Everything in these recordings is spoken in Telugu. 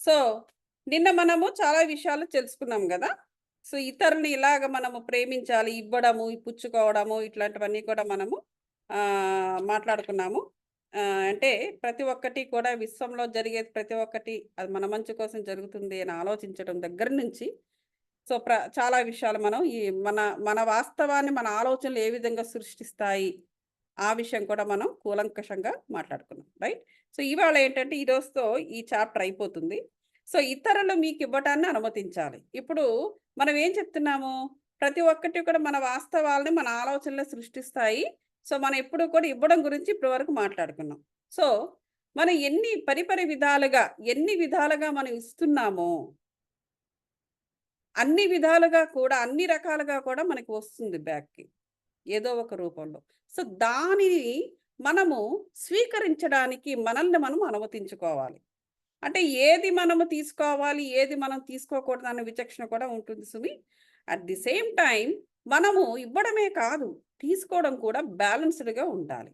సో, నిన్న మనము చాలా విషయాలు తెలుసుకున్నాం గదా! సో, ఇతరులని ఇలాగ మనము ప్రేమించాలి, ఇవ్వడము, పుచ్చుకోవడము ఇట్లాంటివన్నీ కూడా మనము మాట్లాడుకున్నాము. అంటే ప్రతి ఒక్కటి కూడా విశ్వంలో జరిగేది ప్రతి ఒక్కటి అది మన మంచి కోసం జరుగుతుంది అని ఆలోచించడం దగ్గర నుంచి సో, చాలా విషయాలు మనం మన మన వాస్తవాన్ని మన ఆలోచనలు ఏ విధంగా సృష్టిస్తాయి, ఆ విషయం కూడా మనం కూలంకషంగా మాట్లాడుకున్నాం. రైట్? సో, ఇవాళ ఏంటంటే ఈ రోజుతో ఈ చాప్టర్ అయిపోతుంది. సో, ఇతరులు మీకివ్వటాన్ని అనుమతించాలి. ఇప్పుడు మనం ఏం చెప్తున్నాము? ప్రతి ఒక్కటి కూడా మన వాస్తవాల్ని మన ఆలోచనలే సృష్టిస్తాయి. సో, మనం ఎప్పుడు కూడా ఇవ్వడం గురించి ఇప్పటి వరకు మాట్లాడుకున్నాం. సో, మనం ఎన్ని విధాలుగా మనం ఇస్తున్నామో అన్ని విధాలుగా కూడా, అన్ని రకాలుగా కూడా మనకి వస్తుంది బ్యాక్‌కి. ఏదో ఒక రూపంలో. సో, దానిని మనము స్వీకరించడానికి మనల్ని మనం అనుమతించుకోవాలి. అంటే ఏది మనము తీసుకోవాలి, ఏది మనం తీసుకోకూడదన్న విచక్షణ కూడా ఉంటుంది సుమి. అట్ ది సేమ్ టైమ్ మనము ఇవ్వడమే కాదు, తీసుకోవడం కూడా బ్యాలెన్స్‌డ్‌గా ఉండాలి.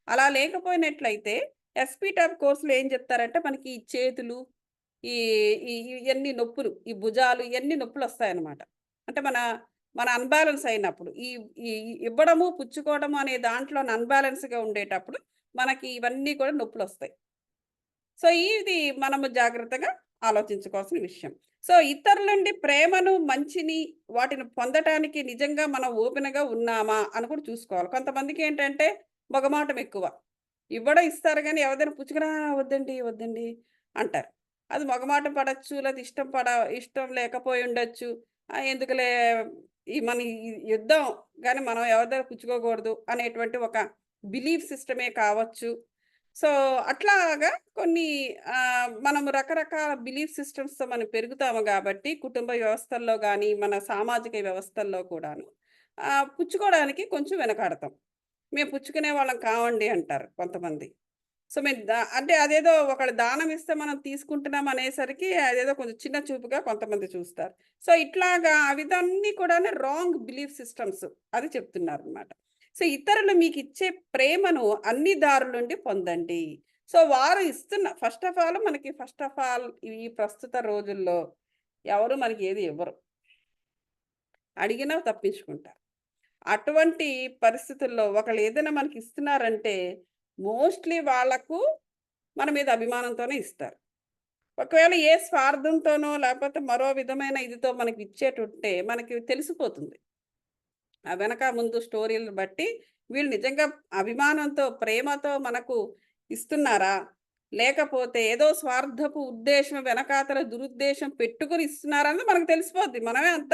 అలా లేకపోయినట్లయితే ఎస్‌పీ టాప్ కోర్స్‌లో ఏం చెప్తారంటే మనకి ఈ చేతులు, ఈ ఈ ఇయన్నీ నొప్పులు, ఈ భుజాలు ఇయన్నీ నొప్పులొస్తాయన్నమాట. అంటే మన అన్‌బాలన్స్ అయినప్పుడు. ఈ ఈ ఇవ్వడము, పుచ్చుకోవడము అనే దాంట్లోని అన్‌బాలన్స్‌గా ఉండేటప్పుడు మనకి ఇవన్నీ కూడా నొప్పులొస్తాయి. సో, ఇది మనము జాగ్రత్తగా ఆలోచించుకోవాల్సిన విషయం. సో, ఇతరుల నుండి ప్రేమను, మంచిని వాటిని పొందటానికి నిజంగా మనం ఓపెన్‌గా ఉన్నామా అని కూడా చూసుకోవాలి. కొంతమందికేంటంటే మొగమాటం ఎక్కువ. ఇవ్వడం ఇస్తారు గానీ ఎవరిదైనా పుచ్చుకున్నా వద్దండి, వద్దండి అంటారు. అది మొగమాటం పడొచ్చు. లేతే ఇష్టం లేకపోయుండొచ్చు. ఎందుకులే మన యుద్ధం గానీ మనం ఎవరి దగ్గర పుచ్చుకోకూడదు అనేటువంటి ఒక బిలీఫ్ సిస్టమే కావచ్చు. సో, అట్లాగా కొన్ని మనము రకరకాల బిలీఫ్ సిస్టమ్స్‌తో మనం పెరుగుతాము గాబట్టి, కుటుంబ వ్యవస్థల్లో గానీ, మన సామాజిక వ్యవస్థల్లో కూడాను పుచ్చుకోవడానికి కొంచెం వెనకాడతాం. మేము పుచ్చుకునే వాళ్ళం కావండి అంటారు కొంతమంది. సో, మేము అంటే అదేదో ఒకళ్ళు దానం ఇస్తే మనం తీసుకుంటున్నాం అనేసరికి అదేదో కొంచెం చిన్న చూపుగా కొంతమంది చూస్తారు. సో, ఇట్లాగా అవిదన్నీ కూడాను రాంగ్ బిలీఫ్ సిస్టమ్స్ అది చెప్తున్నారనమాట. సో, ఇతరులు మీకిచ్చే ప్రేమను అన్ని దారుల నుండి పొందండి. సో, వారు ఇస్తున్న ఫస్ట్ ఆఫ్ ఆల్ ఈ ప్రస్తుత రోజుల్లో ఎవరు మనకి ఏది ఇవ్వరు. అడిగినా తప్పించుకుంటారు. అటువంటి పరిస్థితుల్లో ఒకళ్ళు ఏదైనా మనకి ఇస్తున్నారంటే మోస్ట్‌లీ వాళ్ళకు మన మీద అభిమానంతోనే ఇస్తారు. ఒకవేళ ఏ స్వార్థంతోనో లేకపోతే మరో విధమైన ఇదితో మనకి ఇచ్చేటుంటే మనకి తెలిసిపోతుంది. ఆ వెనక ముందు స్టోరీలను బట్టి వీళ్ళు నిజంగా అభిమానంతో, ప్రేమతో మనకు ఇస్తున్నారా? లేకపోతే ఏదో స్వార్థపు ఉద్దేశ్యం వెనకాతల దురుద్దేశం పెట్టుకొని ఇస్తున్నారా అన్నది మనకు తెలిసిపోద్ది. మనమే అంత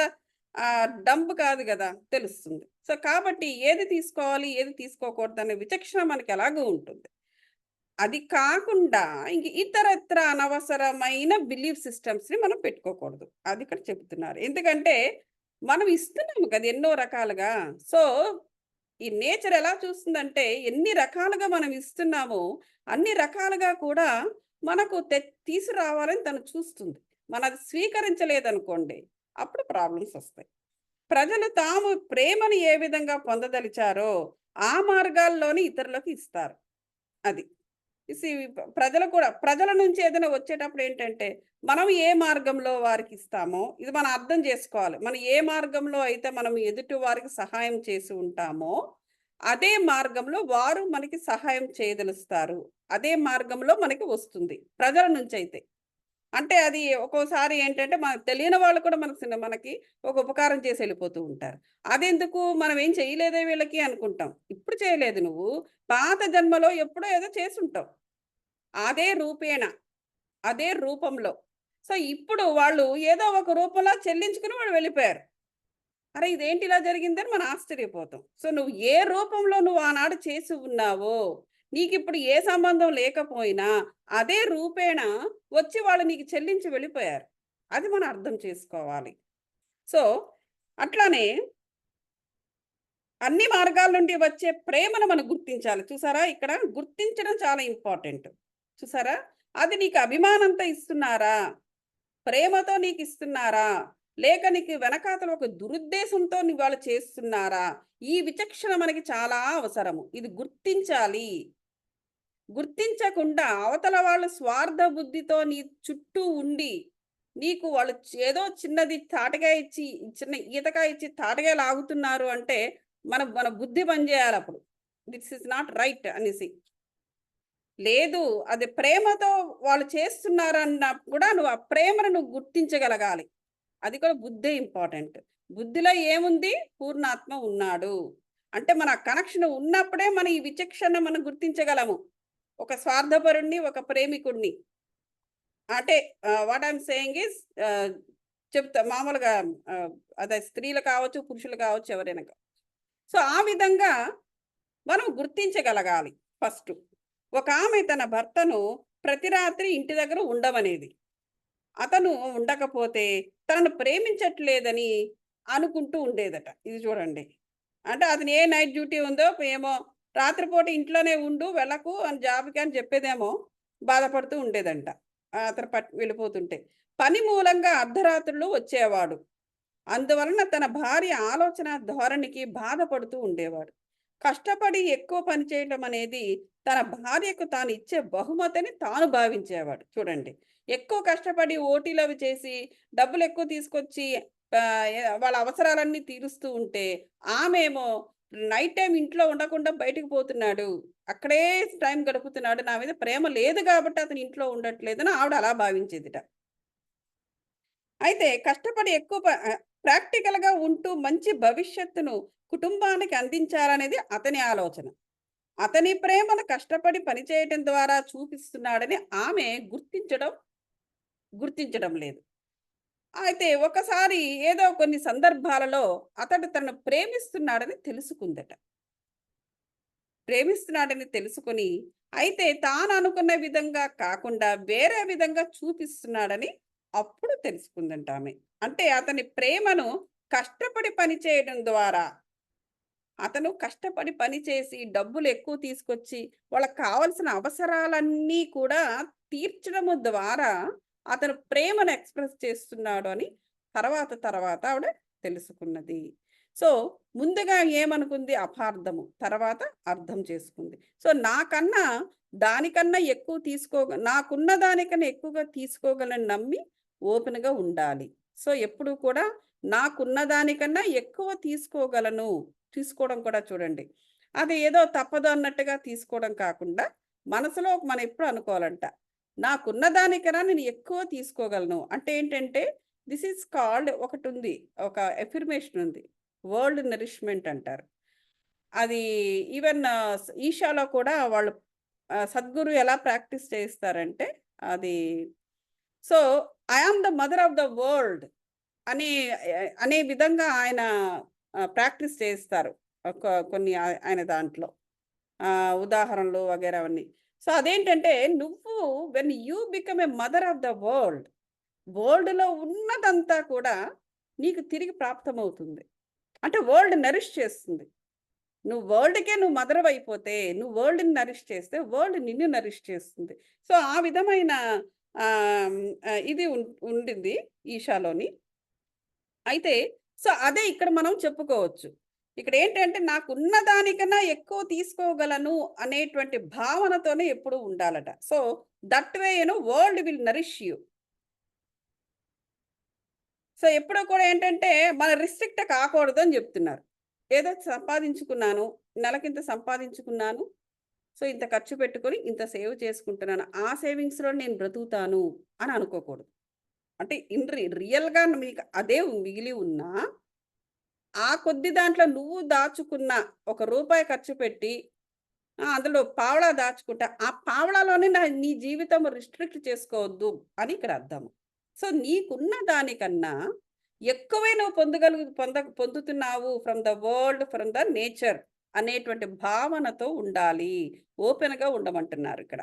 డంబ్ కాదు గదా! తెలుస్తుంది. సో, కాబట్టి ఏది తీసుకోవాలి, ఏది తీసుకోకూడదనే విచక్షణ మనకెలాగూ ఉంటుంది. అది కాకుండా ఇంక ఇతరత్ర అనవసరమైన బిలీఫ్ సిస్టమ్స్‌ని మనం పెట్టుకోకూడదు. అది ఇక్కడ చెప్తున్నారు. ఎందుకంటే, మనం ఇస్తున్నాము కదా! ఎన్నో రకాలుగా. సో, ఈ నేచర్ ఎలా చూస్తుందంటే, ఎన్ని రకాలుగా మనం ఇస్తున్నామో, అన్ని రకాలుగా కూడా మనకు తీసుకురావాలని తను చూస్తుంది. మనది స్వీకరించలేదనుకోండి, అప్పుడు ప్రాబ్లమ్స్ ఒస్తాయి. ప్రజలు తాము ప్రేమను ఏ విధంగా పొందదలిచారో, ఆ మార్గాల్లోనే ఇతరులకు ఇస్తారు. అది. సీ ప్రజల నుంచి ఏదైనా వచ్చేటప్పుడు ఏంటంటే, మనం ఏ మార్గంలో వారికిస్తామో, ఇది మనం అర్థం చేసుకోవాలి. మనం ఏ మార్గంలో అయితే మనం ఎదుటి వారికి సహాయం చేసి ఉంటామో, అదే మార్గంలో వారు మనకి సహాయం చేయదలుస్తారు. అదే మార్గంలో మనకి వస్తుంది. ప్రజల నుంచయితే. అంటే అది ఒక్కోసారి ఏంటంటే, మనకు తెలియని వాళ్ళు కూడా మనకి ఒక ఉపకారం చేసి ఎళ్ళిపోతూ ఉంటారు. అదెందుకు మనం ఏం చేయలేదే వీళ్ళకి అనుకుంటాం. ఇప్పుడు చేయలేదు నువ్వు. పాత జన్మలో ఎప్పుడో ఏదో చేసుంటావు. అదే రూపేణ, అదే రూపంలో. సో, ఇప్పుడు వాళ్ళు ఏదో ఒక రూపంలో చెల్లించుకుని వాళ్ళు వెళ్ళిపోయారు. అరె! ఇదేంటి ఇలా జరిగిందని మనం ఆశ్చర్యపోతాం. సో, నువ్వు ఏ రూపంలో నువ్వు ఆనాడు చేసి ఉన్నావో, నీకిప్పుడు ఏ సంబంధం లేకపోయినా, అదే రూపేణ వచ్చి వాళ్ళు నీకు చెల్లించి వెళ్ళిపోయారు. అది మనం అర్థం చేసుకోవాలి. సో, అట్లానే అన్ని మార్గాల నుండి వచ్చే ప్రేమను మనం గుర్తించాలి. చూసారా? ఇక్కడ గుర్తించడం చాలా ఇంపార్టెంట్. చూసారా? అది నీకు అభిమానంతో ఇస్తున్నారా? ప్రేమతో నీకిస్తున్నారా? లేక నీకు వెనకాతల ఒక దురుద్దేశంతో వాళ్ళు చేస్తున్నారా? ఈ విచక్షణ మనకి చాలా అవసరము. ఇది గుర్తించాలి. గుర్తించకుండా అవతల వాళ్ళు స్వార్థ బుద్ధితో నీ చుట్టూ ఉండి, నీకు వాళ్ళు ఏదో చిన్నది తాటకాయ ఇచ్చి, చిన్న ఈతకాయ ఇచ్చి తాటకాయ లాగుతున్నారు అంటే, మన మన బుద్ధి పనిచేయాలప్పుడు. దిస్ ఈస్ నాట్ రైట్ అనేసి. లేదు, అది ప్రేమతో వాళ్ళు చేస్తున్నారన్నా కూడా నువ్వు ఆ ప్రేమను నువ్వు గుర్తించగలగాలి. అది కూడా బుద్ధే ఇంపార్టెంట్. బుద్ధిలో ఏముంది? పూర్ణాత్మ ఉన్నాడు. అంటే మన కనెక్షన్ ఉన్నప్పుడే మనం ఈ విచక్షణ మనం గుర్తించగలము. ఒక స్వార్థపరుడిని, ఒక ప్రేమికుడిని. అంటే what I am saying is చెప్తా మామూలుగా అదే స్త్రీలు కావచ్చు, పురుషులు కావచ్చు ఎవరైనా సో, ఆ విధంగా మనం గుర్తించగలగాలి ఫస్టు. ఒకామె తన భర్తను ప్రతి రాత్రి ఇంటి దగ్గర ఉండమనేది. అతను ఉండకపోతే తనను ప్రేమించట్లేదని అనుకుంటూ ఉండేదట. ఇది చూడండి. అంటే అతను ఏ నైట్ డ్యూటీ ఉందో ఏమో రాత్రిపూట ఇంట్లోనే ఉండు వెళ్ళకు అని జాబ్‌కి అని చెప్పేదేమో బాధపడుతూ ఉండేదంట. అతను వెళ్ళిపోతుంటే. పని మూలంగా అర్ధరాత్రులు వచ్చేవాడు. అందువలన తన భార్య ఆలోచన ధోరణికి బాధపడుతూ ఉండేవాడు. కష్టపడి ఎక్కువ పని చేయటం అనేది తన భార్యకు తాను ఇచ్చే బహుమతని తాను భావించేవాడు. చూడండి. ఎక్కువ కష్టపడి ఓటీలవి చేసి డబ్బులెక్కువ తీసుకొచ్చి వాళ్ళ అవసరాలన్నీ తీరుస్తూ ఉంటే, ఆమేమో నైట్ టైమ్ ఇంట్లో ఉండకుండా బయటికి పోతున్నాడు. అక్కడే టైం గడుపుతున్నాడు. నా మీద ప్రేమ లేదు గాబట్టి అతను ఇంట్లో ఉండట్లేదని ఆవిడ అలా భావించేదిట. అయితే కష్టపడి ప్రాక్టికల్‌గా ఉంటూ మంచి భవిష్యత్తును కుటుంబానికి అందించాలనేది అతని ఆలోచన. అతని ప్రేమను కష్టపడి పనిచేయటం ద్వారా చూపిస్తున్నాడని ఆమె గుర్తించడం లేదు. అయితే ఒకసారి ఏదో కొన్ని సందర్భాలలో అతడు తనను ప్రేమిస్తున్నాడని తెలుసుకొని, అయితే తాను అనుకున్న విధంగా కాకుండా వేరే విధంగా చూపిస్తున్నాడని అప్పుడు తెలుసుకుందంట ఆమె. అంటే అతని ప్రేమను కష్టపడి పని చేయడం ద్వారా, అతను కష్టపడి పని చేసి డబ్బులెక్కువ తీసుకొచ్చి, వాళ్ళకి కావాల్సిన అవసరాలన్నీ కూడా తీర్చడము ద్వారా అతను ప్రేమను ఎక్స్‌ప్రెస్ చేస్తున్నాడు అని తర్వాత ఆవిడ తెలుసుకున్నది. సో, ముందుగా ఏమనుకుంది? అపార్థము. తర్వాత అర్థం చేసుకుంది. సో, దానికన్నా ఎక్కువ నాకున్న దానికన్నా ఎక్కువగా తీసుకోగలను నమ్మి ఓపెన్‌గా ఉండాలి. సో, ఎప్పుడు కూడా నాకున్న దానికన్నా ఎక్కువ తీసుకోవడం కూడా చూడండి. అది ఏదో తప్పదు అన్నట్టుగా తీసుకోవడం కాకుండా, మనసులో మనం ఎప్పుడు అనుకోవాలంట. నాకున్న దానికన్నా నేను ఎక్కువ తీసుకోగలను. అంటే ఏంటంటే, దిస్ ఈస్ కాల్డ్ ఒకటుంది. ఒక ఎఫర్మేషన్ ఉంది. వరల్డ్ నరిష్మెంట్ అంటారు. అది ఈవెన్ ఈషాలో కూడా వాళ్ళు సద్గురు ఎలా ప్రాక్టీస్ చేయిస్తారంటే, అది so, I am the mother of the world అని అనే విధంగా ఆయన ప్రాక్టీస్ చేయిస్తారు. కొన్ని ఆయన దాంట్లో. ఉదాహరణలు వగైరా అవన్నీ. సో, అదేంటంటే నువ్వు when you become a mother of the world, వరల్డ్‌లో ఉన్నదంతా కూడా నీకు తిరిగి ప్రాప్తమవుతుంది. అంటే వరల్డ్ నరిష్ చేస్తుంది. నువ్వు మదర్‌వయిపోతే, నువ్వు వరల్డ్‌ని నరిష్ చేస్తే, వరల్డ్ నిన్ను నరిష్ చేస్తుంది. సో, ఆ విధమైన ఇది ఉండింది ఈషాలోని. అయితే సో, అదే ఇక్కడ మనం చెప్పుకోవచ్చు. ఇక్కడేంటంటే నాకున్న దానికన్నా ఎక్కువ తీసుకోగలను అనేటువంటి భావనతోనే ఎప్పుడూ ఉండాలట. So, that way world will nourish you. So, ఎప్పుడూ కూడా ఏంటంటే మనం రిస్ట్రిక్ట్ కాకూడదు అని జెప్తున్నారు. ఏదో సంపాదించుకున్నాను, నెలకింత సంపాదించుకున్నాను. సో, ఇంత ఖర్చు పెట్టుకొని, ఇంత సేవ్ చేసుకుంటున్నాను. ఆ సేవింగ్స్‌లో నేను బ్రతుకుతాను అని అనుకోకూడదు. అంటే రియల్‌గా మీకు అదే మిగిలి ఉన్నా, ఆ కొద్ది దాంట్లో నువ్వు దాచుకున్న ఒక రూపాయి ఖర్చు పెట్టి, అందులో పావలా దాచుకుంటా, ఆ పావలాలోనే నీ జీవితం రిస్ట్రిక్ట్ చేసుకోవద్దు అని ఇక్కడ అర్థం. సో, నీకున్న దానికన్నా ఎక్కువే నువ్వు పొందుతున్నావు from the world, from the nature అనేటువంటి భావనతో ఉండాలి. ఓపెన్‌గా ఉండమంటున్నారిక్కడ.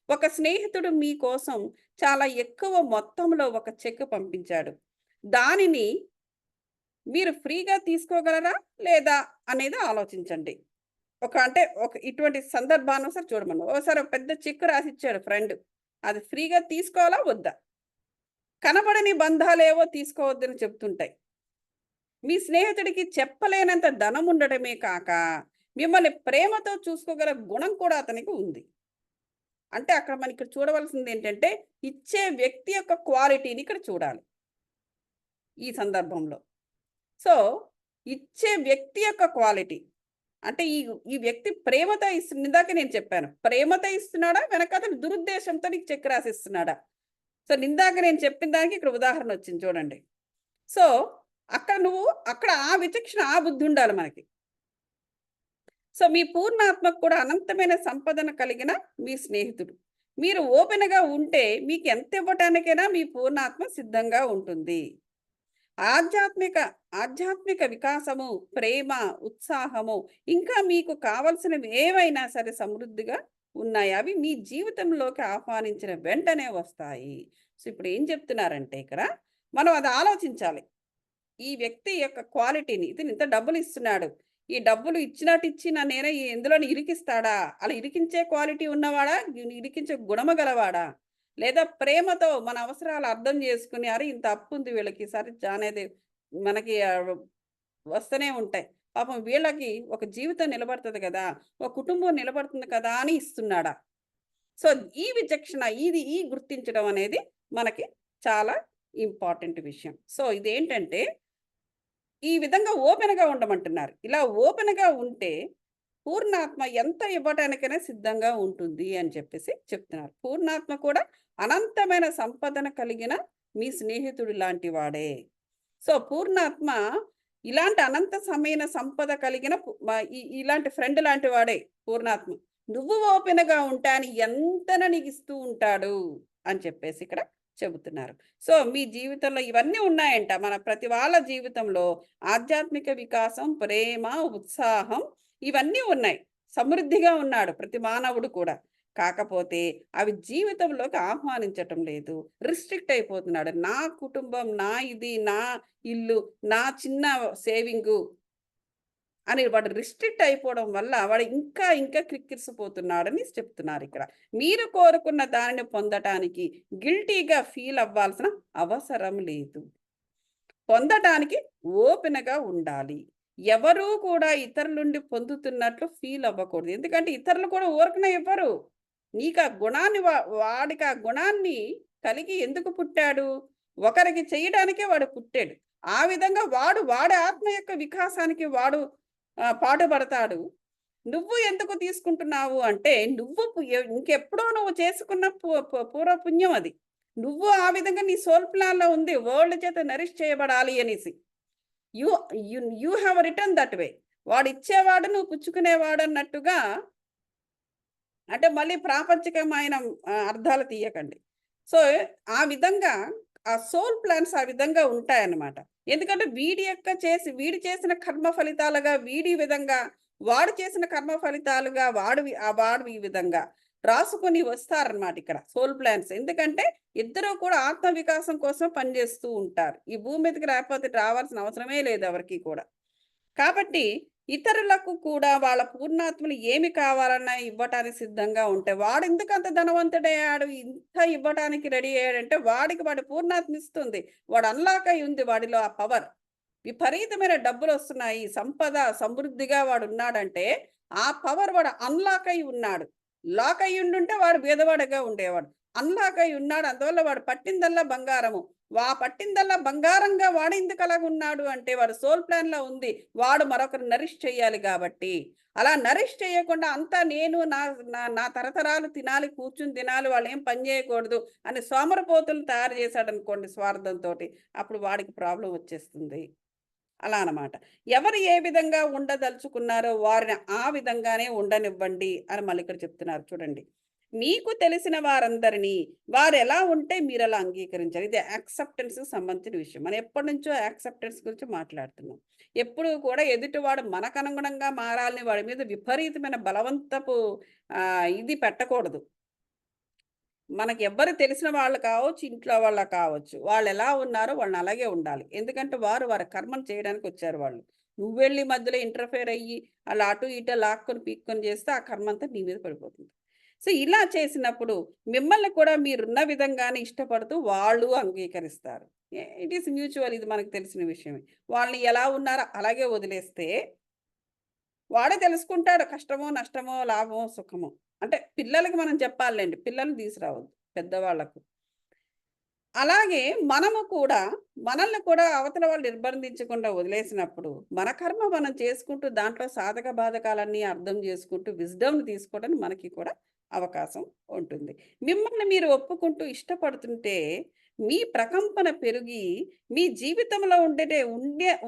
ఒక స్నేహితుడు మీకోసం చాలా ఎక్కువ మొత్తంలో ఒక చెక్ పంపించాడు. దానిని మీరు ఫ్రీగా తీసుకోగలరా? లేదా? అనేది ఆలోచించండి. ఇటువంటి సందర్భానుసారి చూడమను. ఓసారి ఒక పెద్ద చెక్ రాసిచ్చాడు ఫ్రెండ్. అది ఫ్రీగా తీసుకోవాలా? వద్దా? కనబడని బంధాలేవో తీసుకోవద్దని చెప్తుంటాయి. మీ స్నేహితుడికి చెప్పలేనంత ధనం ఉండటమే కాక, మిమ్మల్ని ప్రేమతో చూసుకోగల గుణం కూడా అతనికి ఉంది. అంటే అక్కడ మనం ఇక్కడ చూడవలసింది ఏంటంటే, ఇచ్చే వ్యక్తి యొక్క క్వాలిటీని ఇక్కడ చూడాలి ఈ సందర్భంలో. సో, ఇచ్చే వ్యక్తి యొక్క క్వాలిటీ. అంటే ఈ వ్యక్తి ప్రేమతో ఇందాకే నేను చెప్పాను. ప్రేమతో ఇస్తున్నాడా? వెనకాతల దురుద్దేశంతో నీకు చెక్ రాసిస్తున్నాడా? సో, ఇందాక నేను చెప్పిన దానికి ఇక్కడ ఉదాహరణ వచ్చింది చూడండి. సో, అక్కడ ఆ విచక్షణ, ఆ బుద్ధి ఉండాలి మనకి. సో, మీ పూర్ణాత్మకు కూడా అనంతమైన సంపదన కలిగిన మీ స్నేహితుడు. మీరు ఓపెన్‌గా ఉంటే మీకు ఎంత ఇవ్వటానికైనా మీ పూర్ణాత్మ సిద్ధంగా ఉంటుంది. ఆధ్యాత్మిక ఆధ్యాత్మిక వికాసము, ప్రేమ, ఉత్సాహము ఇంకా మీకు కావాల్సినవి ఏవైనా సరే సమృద్ధిగా ఉన్నాయి. అవి మీ జీవితంలోకి ఆహ్వానించిన వెంటనే వస్తాయి. సో, ఇప్పుడు ఏం చెప్తున్నారంటే ఇక్కడ మనం అది ఆలోచించాలి. ఈ వ్యక్తి యొక్క క్వాలిటీని ఇతను ఇంత డబ్బులు ఇస్తున్నాడు. ఈ డబ్బులు ఇచ్చినట్టు ఇచ్చి నన్నేనా ఎందులోని ఇరికిస్తాడా? అలా ఇరికించే క్వాలిటీ ఉన్నవాడా? ఇరికించే గుణము గలవాడా? లేదా ప్రేమతో మన అవసరాలు అర్థం చేసుకొని, అరే! ఇంత అప్పుంది వీళ్ళకి సరే అనేది మనకి వస్తూనే ఉంటాయి. పాపం వీళ్ళకి ఒక జీవితం నిలబడతది కదా! ఒక కుటుంబం నిలబడుతుంది కదా! అని ఇస్తున్నాడా? సో, ఈ విచక్షణ ఈ గుర్తించడం అనేది మనకి చాలా ఇంపార్టెంట్ విషయం. సో, ఇదేంటంటే ఈ విధంగా ఓపెన్‌గా ఉండమంటున్నారు. ఇలా ఓపెన్‌గా ఉంటే పూర్ణాత్మ ఎంత ఇవ్వటానికైనా సిద్ధంగా ఉంటుంది అని చెప్పేసి చెప్తున్నారు. పూర్ణాత్మ కూడా అనంతమైన సంపదన కలిగిన మీ స్నేహితుడు లాంటి వాడే. సో, పూర్ణాత్మ ఇలాంటి అనంత సమయన సంపద కలిగిన ఇలాంటి ఫ్రెండ్ లాంటి వాడే పూర్ణాత్మ. నువ్వు ఓపెన్‌గా ఉంటే ఆయన ఎంతన నీకిస్తూ ఉంటాడు అని చెప్పేసి ఇక్కడ చెబుతున్నారు. సో, మీ జీవితంలో ఇవన్నీ ఉన్నాయంట. మన ప్రతి వాళ్ళ జీవితంలో ఆధ్యాత్మిక వికాసం, ప్రేమ, ఉత్సాహం ఇవన్నీ ఉన్నాయి. సమృద్ధిగా ఉన్నాడు ప్రతి మానవుడు కూడా. కాకపోతే అవి జీవితంలోకి ఆహ్వానించటం లేదు. రిస్ట్రిక్ట్ అయిపోతున్నాడు. నా కుటుంబం, నా ఇది, నా ఇల్లు, నా చిన్న సేవింగు అని వాడు రిస్ట్రిక్ట్ అయిపోవడం వల్ల వాడు ఇంకా క్రిక్కిరిసిపోతున్నాడని చెప్తున్నారిక్కడ. మీరు కోరుకున్న దానిని పొందటానికి గిల్టీగా ఫీల్ అవ్వాల్సిన అవసరం లేదు. పొందటానికి ఓపెన్‌గా ఉండాలి. ఎవరూ కూడా ఇతరుల నుండి పొందుతున్నట్లు ఫీల్ అవ్వకూడదు. ఎందుకంటే ఇతరులు కూడా ఊరకనే ఇవ్వరు. నీకా గుణాన్ని వాడికి ఆ గుణాన్ని కలిగి ఎందుకు పుట్టాడు? ఒకరికి చేయడానికే వాడు పుట్టాడు. ఆ విధంగా వాడి ఆత్మ యొక్క వికాసానికి వాడు పాటుపడతాడు. నువ్వు ఎందుకు తీసుకుంటున్నావు అంటే, నువ్వు ఇంకెప్పుడో నువ్వు చేసుకున్న పు పు పూర్వ పుణ్యం అది. నువ్వు ఆ విధంగా నీ సోల్ ప్లాన్‌లో ఉంది. వరల్డ్ చేత నరిష్ చేయబడాలి అనేసి. You you have return that way. వాడిచ్చేవాడు, నువ్వు పుచ్చుకునేవాడన్నట్టుగా అంటే మళ్ళీ ప్రాపంచికమైన అర్థాలు తీయకండి. సో, ఆ విధంగా ఆ సోల్ ప్లాన్స్ ఆ విధంగా ఉంటాయన్నమాట. ఎందుకంటే వీడు చేసిన కర్మ ఫలితాలుగా వీడి విధంగా, వాడు చేసిన కర్మ ఫలితాలుగా వాడు ఈ విధంగా రాసుకొని వస్తారన్నమాట ఇక్కడ సోల్ ప్లాన్స్. ఎందుకంటే ఇద్దరూ కూడా ఆత్మ వికాసం కోసం పనిచేస్తూ ఉంటారు. ఈ భూమి మీదకి లేకపోతే రావాల్సిన అవసరమే లేదు ఎవరికీ కూడా. కాబట్టి ఇతరులకు కూడా వాళ్ళ పూర్ణాత్మలు ఏమి కావాలన్నా ఇవ్వటానికి సిద్ధంగా ఉంటే వాడెందుకు అంత ధనవంతుడయ్యాడు? ఇంత ఇవ్వటానికి రెడీ అయ్యాడంటే వాడి పూర్ణాత్మ ఇస్తుంది. వాడు అన్లాక్ అయి ఉంది వాడిలో ఆ పవర్. విపరీతమైన డబ్బులొస్తున్నాయి. సంపద సమృద్ధిగా వాడున్నాడంటే ఆ పవర్ వాడు అన్లాక్ అయి ఉన్నాడు. లాక్ అయ్యుండుంటే వాడు బీదవాడిగా ఉండేవాడు. అన్లాక్ అయి ఉన్నాడు. అందువల్ల వాడు పట్టిందల్లా బంగారము. పట్టిందల్లా బంగారంగా వాడెందుకు అలాగున్నాడు అంటే వాడు సోల్ ప్లాన్‌లో ఉంది. వాడు మరొకరిని నరిష్ చేయాలి గాబట్టి. అలా నరిష్ చేయకుండా అంతా నేను నా నా నా తరతరాలు తినాలి, కూర్చొని తినాలి, వాళ్ళేం పని జేయకూడదు అని సోమరిపోతులను తయారు చేశాడనుకోండి స్వార్థంతోటి. అప్పుడు వాడికి ప్రాబ్లమ్ వచ్చేస్తుంది. అలా అనమాట. ఎవరు ఏ విధంగా ఉండదలుచుకున్నారో వారిని ఆ విధంగానే ఉండనివ్వండి అని మళ్ళీ ఇక్కడ చెప్తున్నారు చూడండి. మీకు తెలిసిన వారందరినీ వారెలా ఉంటే మీరలా అంగీకరించాలి. ఇది యాక్సెప్టెన్స్‌కి సంబంధించిన విషయం. మనం ఎప్పటినుంచో యాక్సెప్టెన్స్ గురించి మాట్లాడుతున్నాం. ఎప్పుడూ కూడా ఎదుటివాడు మనకనుగుణంగా మారాలని వాడి మీద విపరీతమైన బలవంతపు ఇది పెట్టకూడదు. మనకెవ్వరు తెలిసిన వాళ్ళు కావచ్చు, ఇంట్లో వాళ్ళ కావచ్చు. వాళ్ళెలా ఉన్నారో వాళ్ళని అలాగే ఉండాలి. ఎందుకంటే వారి కర్మను చేయడానికొచ్చారు వాళ్ళు. నువ్వెళ్ళి మధ్యలో ఇంటర్ఫియర్ అయ్యి, అలా అటు ఇటు లాక్కొని, పీక్కొని చేస్తే ఆ కర్మంతా నీ మీద పడిపోతుంది. సో, ఇలా చేసినప్పుడు మిమ్మల్ని కూడా మీరున్న విధంగానే ఇష్టపడుతూ వాళ్ళు అంగీకరిస్తారు. ఇట్ ఈస్ మ్యూచువల్ ఇది మనకు తెలిసిన విషయమే. వాళ్ళని ఎలా ఉన్నారో అలాగే వదిలేస్తే వాడే తెలుసుకుంటాడు కష్టమో, నష్టమో, లాభమో, సుఖమో. అంటే పిల్లలకి మనం చెప్పాలిలెండి. పిల్లల్ని తీసుకురావద్దు పెద్దవాళ్ళకు. అలాగే మనము కూడా మనల్ని కూడా అవతల వాళ్ళు నిర్బంధించకుండా వదిలేసినప్పుడు, మన కర్మ మనం చేసుకుంటూ దాంట్లో సాధక బాధకాలన్నీ అర్థం చేసుకుంటూ విజ్డమ్‌ని తీసుకోవడానికి మనకి కూడా అవకాశం ఉంటుంది. మిమ్మల్ని మీరు ఒప్పుకుంటూ ఇష్టపడుతుంటే, మీ ప్రకంపన పెరిగి, మీ జీవితంలో ఉండే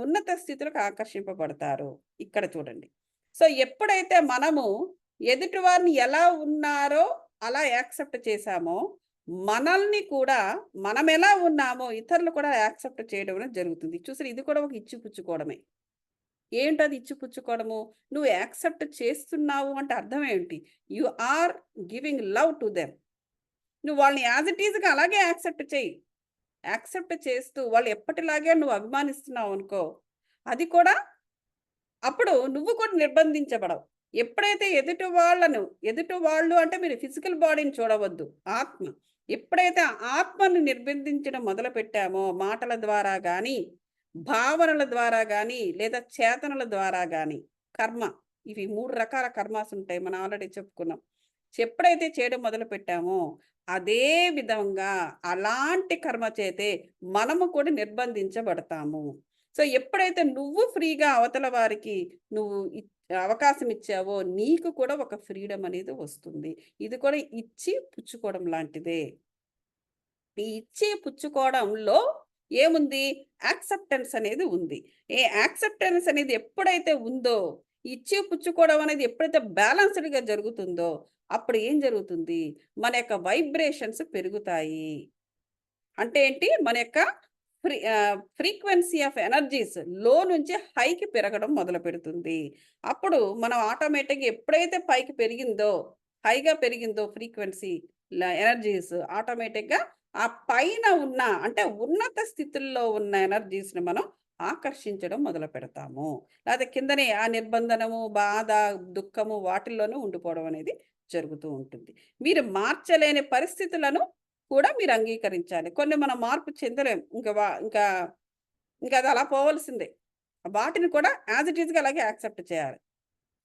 ఉన్నత స్థితులకు ఆకర్షింపబడతారు. ఇక్కడ చూడండి. సో, ఎప్పుడైతే మనము ఎదుటి వారిని ఎలా ఉన్నారో అలా యాక్సెప్ట్ చేశామో మనల్ని కూడా మనమెలా ఉన్నామో ఇతరులు కూడా యాక్సెప్ట్ చేయడం అనేది జరుగుతుంది. చూసారా ఇది కూడా ఒక ఇచ్చిపుచ్చుకోవడమే. ఏంటది ఇచ్చిపుచ్చుకోవడము? నువ్వు యాక్సెప్ట్ చేస్తున్నావు అంటే అర్థం ఏంటి? You are giving love to them. నువ్వు వాళ్ళని యాజ్ ఇట్ ఈస్‌గా అలాగే యాక్సెప్ట్ చెయ్యి. యాక్సెప్ట్ చేస్తూ వాళ్ళు ఎప్పటిలాగే నువ్వు అభిమానిస్తున్నావనుకో, అది కూడా అప్పుడు నువ్వు కూడా నిర్బంధించబడవు. ఎప్పుడైతే ఎదుటి వాళ్ళు అంటే మీరు ఫిజికల్ బాడీని చూడవద్దు. ఆత్మ. ఎప్పుడైతే ఆత్మని నిర్బంధించడం మొదలుపెట్టామో మాటల ద్వారా గాని, భావనల ద్వారా గాని, లేదా చేతనల ద్వారా గాని, కర్మ. ఇవి 3 రకాల కర్మాస్ ఉంటాయి. మనం ఆల్రెడీ చెప్పుకున్నాం. ఎప్పుడైతే చేయడం మొదలుపెట్టామో, అదే విధంగా అలాంటి కర్మ చేతే మనము కూడా నిర్బంధించబడతాము. సో, ఎప్పుడైతే నువ్వు ఫ్రీగా అవతల వారికి నువ్వు అవకాశం ఇచ్చావో, నీకు కూడా ఒక ఫ్రీడమ్ అనేది వస్తుంది. ఇది కూడా ఇచ్చి పుచ్చుకోవడం లాంటిదే. ఈ ఇచ్చి పుచ్చుకోవడంలో ఏముంది? యాక్సెప్టెన్స్ అనేది ఉంది. యాక్సెప్టెన్స్ అనేది ఎప్పుడైతే ఉందో, ఇచ్చి పుచ్చుకోవడం అనేది ఎప్పుడైతే బ్యాలెన్స్‌డ్‌గా జరుగుతుందో, అప్పుడు ఏం జరుగుతుంది? మన యొక్క వైబ్రేషన్స్ పెరుగుతాయి. అంటే ఏంటి? మన యొక్క ఫ్రీక్వెన్సీ ఆఫ్ ఎనర్జీస్ లో నుంచి హైకి పెరగడం మొదలుపెడుతుంది. అప్పుడు మనం ఆటోమేటిక్‌గా ఎప్పుడైతే పైకి పెరిగిందో, హైగా పెరిగిందో ఫ్రీక్వెన్సీ ఎనర్జీస్ ఆటోమేటిక్‌గా ఆ పైన ఉన్న అంటే ఉన్నత స్థితుల్లో ఉన్న ఎనర్జీస్‌ని మనం ఆకర్షించడం మొదలుపెడతాము. లేతే కిందనే ఆ నిర్బంధనము, బాధ, దుఃఖము వాటిల్లోనే ఉండిపోవడం అనేది జరుగుతూ ఉంటుంది. మీరు మార్చలేని పరిస్థితులను కూడా మీరు అంగీకరించాలి. కొన్ని మనం మార్పు చెందలేం. ఇంక అది అలా పోవాల్సిందే. వాటిని కూడా యాజ్ ఇట్ ఈస్‌గా అలాగే యాక్సెప్ట్ చేయాలి.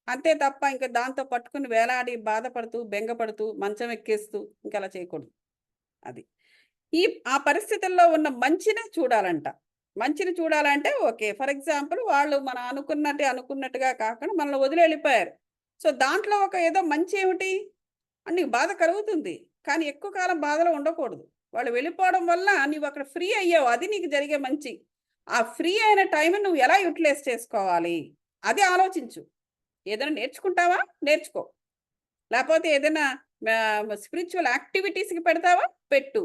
అంతే తప్ప ఇంక దాంతో పట్టుకొని వేలాడి, బాధపడుతూ, బెంగపడుతూ, మంచం ఎక్కేస్తూ ఇంకలా చేయకూడదు. అది. ఈ ఆ పరిస్థితుల్లో ఉన్న మంచినే చూడాలంట. మంచిని చూడాలంటే ఓకే. ఫర్ ఎగ్జాంపుల్ వాళ్ళు మనం అనుకున్నట్టుగా కాకుండా మనల్ని వదిలి ఎళ్ళిపోయారు. సో, దాంట్లో ఒక ఏదో మంచి ఏమిటి? నీకు బాధ కలుగుతుంది. కానీ ఎక్కువ కాలం బాధలో ఉండకూడదు. వాళ్ళు వెళ్ళిపోవడం వల్ల నీవక్కడ ఫ్రీ అయ్యావు. అది నీకు జరిగే మంచి. ఆ ఫ్రీ అయిన టైంని నువ్వు ఎలా యుటిలైజ్ చేసుకోవాలి? అది ఆలోచించు. ఏదైనా నేర్చుకుంటావా? నేర్చుకో. లేపోతే ఏదైనా స్పిరిచ్యువల్ యాక్టివిటీస్‌కి పెడతావా? పెట్టు.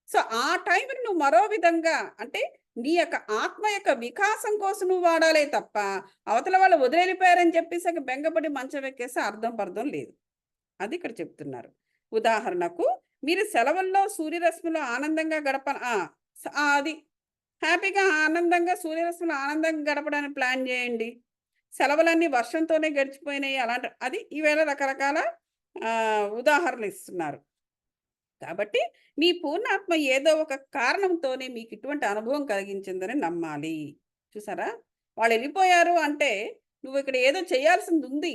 సో, ఆ టైంని నువ్వు మరో విధంగా అంటే నీ యొక్క ఆత్మ యొక్క వికాసం కోసం నువ్వు వాడాలే తప్ప, అవతల వాళ్ళు వదిలెళ్ళిపోయారని చెప్పేసి ఇక బెంగపడి మంచం ఎక్కేస్తే అర్థం పర్థం లేదు. అది ఇక్కడ చెప్తున్నారు. ఉదాహరణకు మీరు సెలవుల్లో సూర్యరశ్మిలో ఆనందంగా ఆ! అది హ్యాపీగా ఆనందంగా సూర్యరశ్మిలో ఆనందంగా గడపడానికి ప్లాన్ చేయండి. సెలవులన్నీ వర్షంతోనే గడిచిపోయినాయి అది ఈవేళ రకరకాల ఉదాహరణలు ఇస్తున్నారు. కాబట్టి మీ పూర్ణాత్మ ఏదో ఒక కారణంతోనే మీకు ఇటువంటి అనుభవం కలిగించిందని నమ్మాలి. చూసారా? వాళ్ళెళ్ళిపోయారు అంటే నువ్వు ఇక్కడ ఏదో చేయాల్సిందుంది.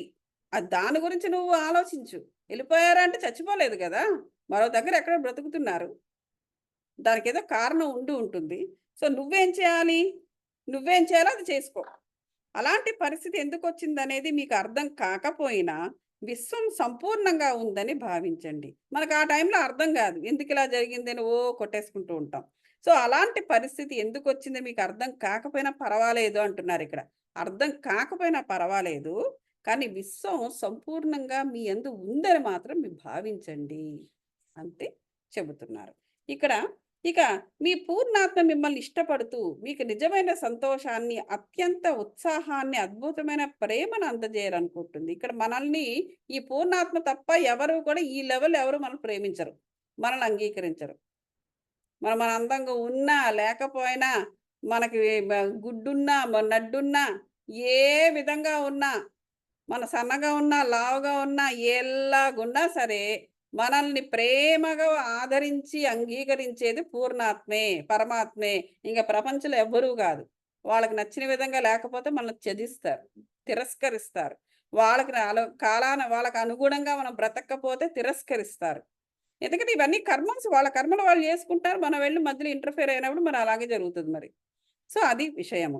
దాని గురించి నువ్వు ఆలోచించు. ఎళ్ళిపోయారంటే చచ్చిపోలేదు గదా! మరో దగ్గర ఎక్కడో బ్రతుకుతున్నారు. దానికేదో కారణం ఉంటుంది. సో, నువ్వేం చేయాలో అది చేసుకో. అలాంటి పరిస్థితి ఎందుకొచ్చిందనేది మీకు అర్థం కాకపోయినా, విశ్వం సంపూర్ణంగా ఉందని భావించండి. మనకు ఆ టైంలో అర్థం గాదు. ఎందుకిలా జరిగిందని కొట్టేసుకుంటూ ఉంటాం. సో, అలాంటి పరిస్థితి ఎందుకొచ్చిందో మీకు అర్థం కాకపోయినా పర్వాలేదు అంటున్నారిక్కడ. అర్థం కాకపోయినా పర్వాలేదు. కానీ విశ్వం సంపూర్ణంగా మీ యందు ఉందని మాత్రం మీరు భావించండి. అంతే చెబుతున్నారు. ఇక్కడ ఇక మీ పూర్ణాత్మ మిమ్మల్ని ఇష్టపడుతూ, మీకు నిజమైన సంతోషాన్ని, అత్యంత ఉత్సాహాన్ని, అద్భుతమైన ప్రేమను అందజేయాలనుకుంటుంది. ఇక్కడ మనల్ని ఈ పూర్ణాత్మ తప్ప ఎవరు కూడా ఈ లెవెల్ ఎవరు మనల్ని ప్రేమించరు. మనల్ని అంగీకరించరు. మన అందంగా ఉన్నా, లేకపోయినా, మనకి గుడ్డున్నా, నడ్డున్నా, ఏ విధంగా ఉన్నా, మన సన్నగా ఉన్నా, లావుగా ఉన్నా, ఎల్లాగున్నా సరే, మనల్ని ప్రేమగా ఆదరించి, అంగీకరించేది పూర్ణాత్మే, పరమాత్మే. ఇంక ప్రపంచంలో ఎవ్వరూ గాదు. వాళ్ళకి నచ్చిన విధంగా లేకపోతే మనల్ని త్యజిస్తారు, తిరస్కరిస్తారు. వాళ్ళకి కాలాన వాళ్ళకి అనుగుణంగా మనం బ్రతకకపోతే తిరస్కరిస్తారు. ఎందుకంటే ఇవన్నీ కర్మస్, వాళ్ళ కర్మలు వాళ్ళు చేసుకుంటారు. మనం వెళ్లి మధ్యలో ఇంటర్ఫియర్ అయినప్పుడు మరి అలాగే జరుగుతుంది మరి. సో, అది విషయము.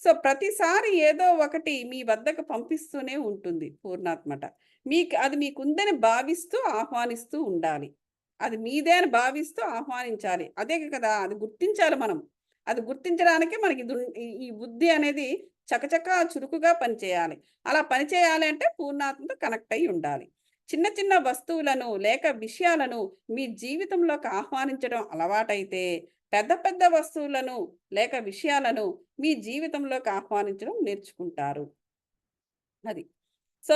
సో, ప్రతిసారి ఏదో ఒకటి మీ వద్దకు పంపిస్తూనే ఉంటుంది పూర్ణాత్మట. అది మీకుందని భావిస్తూ ఆహ్వానిస్తూ ఉండాలి. అది మీదే అని భావిస్తూ ఆహ్వానించాలి. అదే కదా! అది గుర్తించాలి మనం. అది గుర్తించడానికే మనకి ఈ బుద్ధి అనేది చకచకా చురుకుగా పనిచేయాలి. అలా పనిచేయాలి అంటే పూర్ణాత్మతో కనెక్ట్ అయ్యి ఉండాలి. చిన్న చిన్న వస్తువులను లేక విషయాలను మీ జీవితంలోకి ఆహ్వానించడం అలవాటైతే పెద్ద పెద్ద వస్తువులను లేక విషయాలను మీ జీవితంలోకి ఆహ్వానించడం నేర్చుకుంటారు. అది. సో,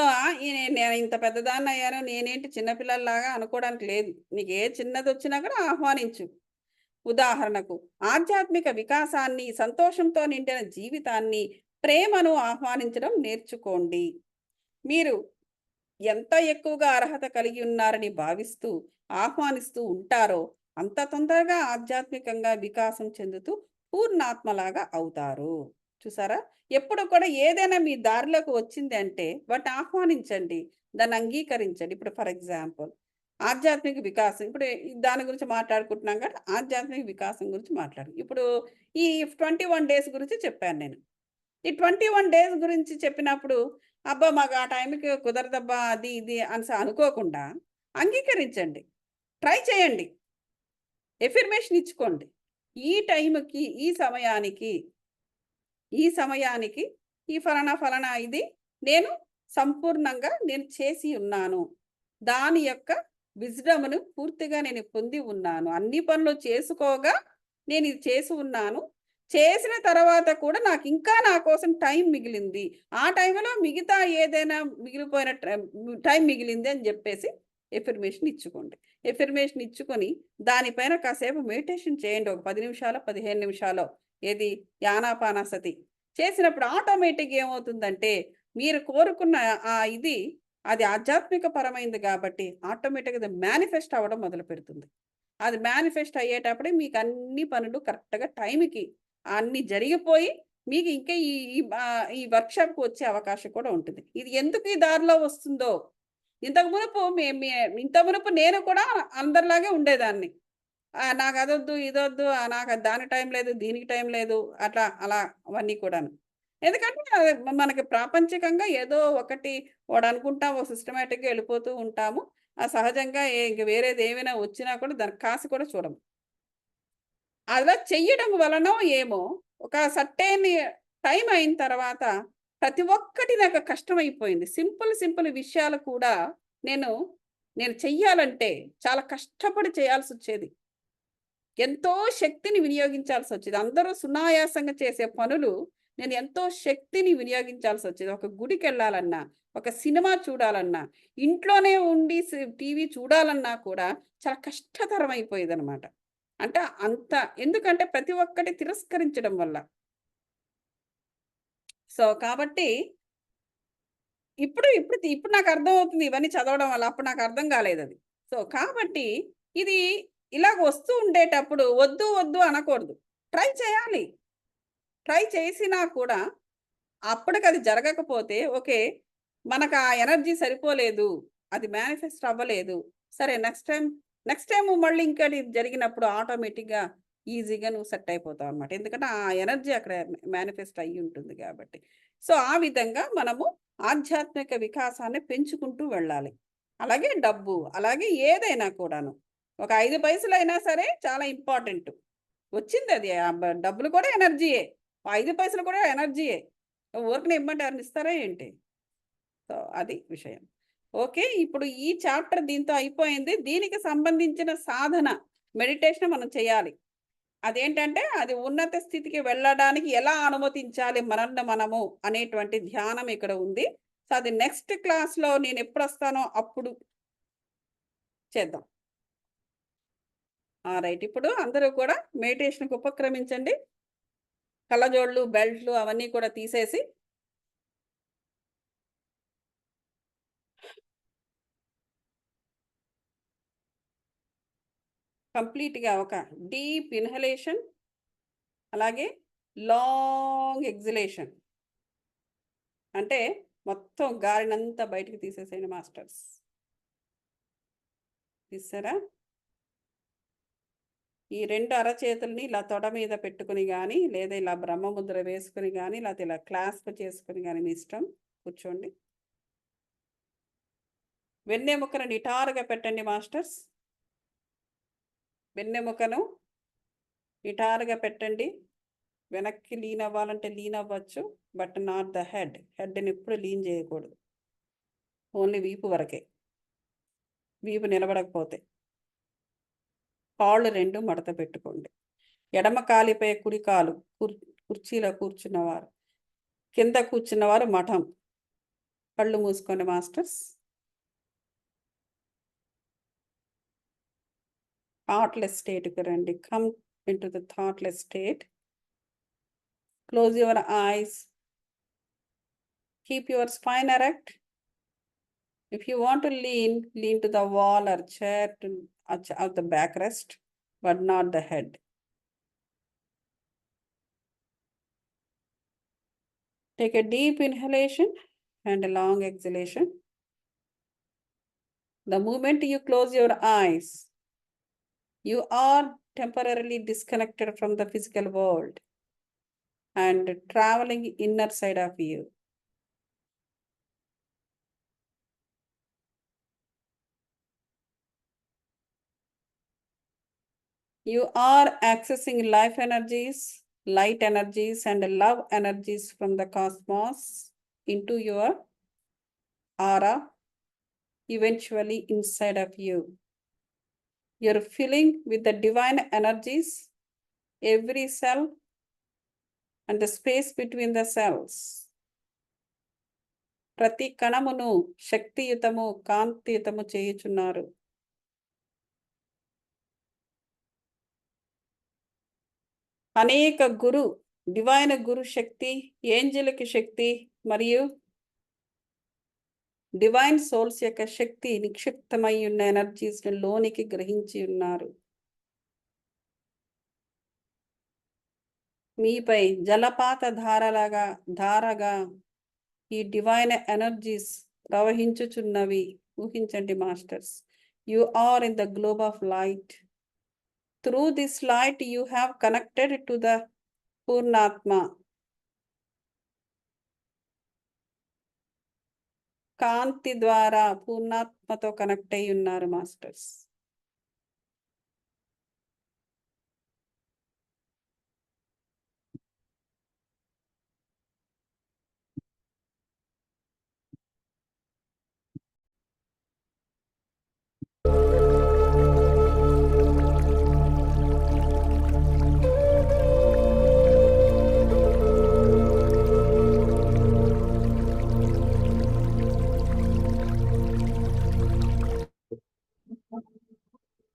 నేను ఇంత పెద్దదాన్నయ్యాను, నేనేంటి చిన్న పిల్లల్లాగా అనుకోవడానికి లేదు. నీకే చిన్నదొచ్చినా కూడా ఆహ్వానించు. ఉదాహరణకు ఆధ్యాత్మిక వికాసాన్ని, సంతోషంతో నిండిన జీవితాన్ని, ప్రేమను ఆహ్వానించడం నేర్చుకోండి. మీరు ఎంత ఎక్కువగా అర్హత కలిగి ఉన్నారని భావిస్తూ, ఆహ్వానిస్తూ ఉంటారో, అంత తొందరగా ఆధ్యాత్మికంగా వికాసం చెందుతూ పూర్ణాత్మలాగా అవుతారు. చూసారా? ఎప్పుడు కూడా ఏదైనా మీ దారిలోకి వచ్చింది అంటే వాటిని ఆహ్వానించండి. దాన్ని అంగీకరించండి. ఇప్పుడు ఫర్ ఎగ్జాంపుల్ ఆధ్యాత్మిక వికాసం. ఇప్పుడు దాని గురించి మాట్లాడుకుంటున్నాం కాబట్టి ఆధ్యాత్మిక వికాసం గురించి ఇప్పుడు ఈ 21 డేస్ గురించి చెప్పాను నేను. ఈ 21 డేస్ గురించి చెప్పినప్పుడు, అబ్బా! మాకు ఆ టైంకి కుదరదబ్బా! అది, ఇది అనేసి అనుకోకుండా అంగీకరించండి. ట్రై చేయండి. ఎఫర్మేషన్ ఇచ్చుకోండి. ఈ టైంకి, ఈ సమయానికి ఈ ఫలానా, ఫలానా ఇది నేను సంపూర్ణంగా చేసి ఉన్నాను. దాని యొక్క విజ్డమ్‌ను పూర్తిగా నేను పొంది ఉన్నాను. అన్ని పనులు చేసుకోగా నేనిది చేసి ఉన్నాను. చేసిన తర్వాత కూడా నాకింకా నా కోసం టైం మిగిలింది. ఆ టైంలో మిగతా ఏదైనా మిగిలిపోయిన టైం మిగిలింది అని జెప్పేసి ఎఫర్మేషన్ ఇచ్చుకోండి. ఎఫర్మేషన్ ఇచ్చుకొని దానిపైన కాసేపు మెడిటేషన్ చేయండి. ఒక 10 నిమిషాలో, 15 నిమిషాలో. ఏది యానాపానసతి. చేసినప్పుడు ఆటోమేటిక్‌గా ఏమవుతుందంటే, మీరు కోరుకున్న ఇది అది ఆధ్యాత్మిక పరమైంది గాబట్టి, ఆటోమేటిక్‌గా అది మేనిఫెస్ట్ అవ్వడం మొదలుపెడుతుంది. అది మేనిఫెస్ట్ అయ్యేటప్పుడే మీకు అన్ని పనులు కరెక్ట్‌గా టైంకి అన్నీ జరిగిపోయి, మీకు ఇంకా ఈ వర్క్‌షాప్‌కి వచ్చే అవకాశం కూడా ఉంటుంది. ఇది ఎందుకు ఈ దారిలో వస్తుందో, ఇంతకు మునుపు మే మే ఇంత మునుపు నేను కూడా అందరిలాగే ఉండేదాన్ని. నాకదొద్దు, ఇదొద్దు, నాకు దానికి టైం లేదు, దీనికి టైం లేదు. అలా అవన్నీ కూడాను. ఎందుకంటే మనకి ప్రాపంచికంగా ఏదో ఒకటి ఒకటనుకుంటాం. ఒక సిస్టమాటిక్‌గా ఎళ్ళిపోతూ ఉంటాము. సహజంగా ఇంక వేరేదేమైనా వచ్చినా కూడా దానికి కాసి కూడా చూడము. అలా చెయ్యడం వలనో ఏమో ఒక సర్టెయిన్ టైమ్ అయిన తర్వాత ప్రతి ఒక్కటి నాకు కష్టమైపోయింది. సింపుల్ విషయాలు కూడా నేను, నేను చెయ్యాలంటే చాలా కష్టపడి చేయాల్సొచ్చేది. ఎంతో శక్తిని వినియోగించాల్సొచ్చేది. అందరూ సునాయాసంగా చేసే పనులు నేను ఎంతో శక్తిని వినియోగించాల్సొచ్చేది. ఒక గుడికెళ్ళాలన్నా, ఒక సినిమా చూడాలన్నా, ఇంట్లోనే ఉండి టీవీ చూడాలన్నా కూడా చాలా కష్టతరమైపోయేదనమాట. అంటే ఎందుకంటే ప్రతి ఒక్కటి తిరస్కరించడం వల్ల. సో, కాబట్టి ఇప్పుడు నాకర్థమవుతుంది ఇవన్నీ చదవడం వల్ల. అప్పుడు నాకర్థం కాలేదది. సో, కాబట్టి ఇది ఇలాగ వస్తూ ఉండేటప్పుడు వద్దు అనకూడదు. ట్రై చేయాలి. ట్రై చేసినా కూడా అప్పటికది జరగకపోతే ఓకే. మనకు ఆ ఎనర్జీ సరిపోలేదు. అది మేనిఫెస్ట్ అవ్వలేదు. సరే నెక్స్ట్ టైమ్ మళ్ళీ ఇంకోటి జరిగినప్పుడు ఆటోమేటిక్‌గా ఈజీగా నువ్వు సెట్ అయిపోతావనమాట. ఎందుకంటే ఆ ఎనర్జీ అక్కడ మేనిఫెస్ట్ అయ్యి ఉంటుంది కాబట్టి. సో, ఆ విధంగా మనము ఆధ్యాత్మిక వికాసాన్ని పెంచుకుంటూ వెళ్ళాలి. అలాగే డబ్బు, అలాగే ఏదైనా కూడాను. ఒక 5 పైసలైనా సరే చాలా ఇంపార్టెంటు. వచ్చిందది. డబ్బులు కూడా ఎనర్జీయే. 5 పైసలు కూడా ఎనర్జీయే. ఊరకనే ఇమ్మంటే ఎవరైనా ఇస్తారా ఏంటి? సో, అది విషయం. ఓకే. ఇప్పుడు ఈ చాప్టర్ దీంతో అయిపోయింది. దీనికి సంబంధించిన సాధన, మెడిటేషన్ మనం చేయాలి. అదేంటంటే, అది ఉన్నత స్థితికి వెళ్ళడానికి ఎలా అనుమతించాలి మనల్ని మనము అనేటువంటి ధ్యానం ఇక్కడ ఉంది. సో, అది నెక్స్ట్ క్లాస్‌లో నేనెప్పుడొస్తానో అప్పుడు చేద్దాం. రైట్. ఇప్పుడు అందరూ కూడా మెడిటేషన్‌కి ఉపక్రమించండి. కళ్ళజోళ్ళు, బెల్ట్‌లు అవన్నీ కూడా తీసేసి కంప్లీట్‌గా ఒక డీప్ ఇన్హలేషన్ అలాగే లాంగ్ ఎగ్జిలేషన్. అంటే మొత్తం గాలినంతా బయటికి తీసేసేయండి మాస్టర్స్. తీసారా? ఈ 2 అరచేతుల్ని ఇలా తొడ మీద పెట్టుకుని గానీ, లేదా ఇలా బ్రహ్మముద్ర వేసుకుని గానీ, లేకపోతే ఇలా క్లాస్ప్ చేసుకుని గానీ మీ ఇష్టం. కూర్చోండి. వెన్నెముకను నిటారుగా పెట్టండి మాస్టర్స్. వెన్నెముకను నిటారుగా పెట్టండి. వెనక్కి లీన్ అవ్వాలంటే లీన్ అవ్వచ్చు, బట్ నాట్ ద హెడ్. హెడ్ని ఎప్పుడు లీన్ చేయకూడదు. ఓన్లీ వీపు వరకే. వీపు నిలబడకపోతే. కాళ్ళు 2 మడత పెట్టుకోండి. ఎడమ కాలిపై కుడి కాలు కుర్చీలో కూర్చున్నవారు, కింద కూర్చున్నవారు మఠం. కళ్ళు మూసుకోండి మాస్టర్స్. థాట్లెస్ స్టేట్కి రండి. Come into the thoughtless state. Close your eyes. Keep your spine erect. If you want to lean to the wall or chair to of the backrest, but not the head. Take a deep inhalation and a long exhalation. The moment you close your eyes, you are temporarily disconnected from the physical world and traveling inner side of you. You are accessing life energies, light energies, and love energies from the cosmos into your aura, eventually inside of you. You're filling with the divine energies, every cell and the space between the cells. ప్రతి కణమును శక్తియుతము, కాంతియుతము చేయుచున్నారు. అనేక డివైన్ గురు శక్తి, ఏంజలిక్ శక్తి మరియు డివైన్ సోల్స్ యొక్క శక్తి నిక్షిప్తమై ఉన్న ఎనర్జీస్ లోనికి గ్రహించి ఉన్నారు. మీపై జలపాత ధారగా ఈ డివైన్ ఎనర్జీస్ ప్రవహించుచున్నవి. ఊహించండి masters. You are in the globe of light. Through this light, you have connected to the Purnatma. కాంతి ద్వారా పూర్ణాత్మతో కనెక్ట్ అయి ఉన్నారు మాస్టర్స్.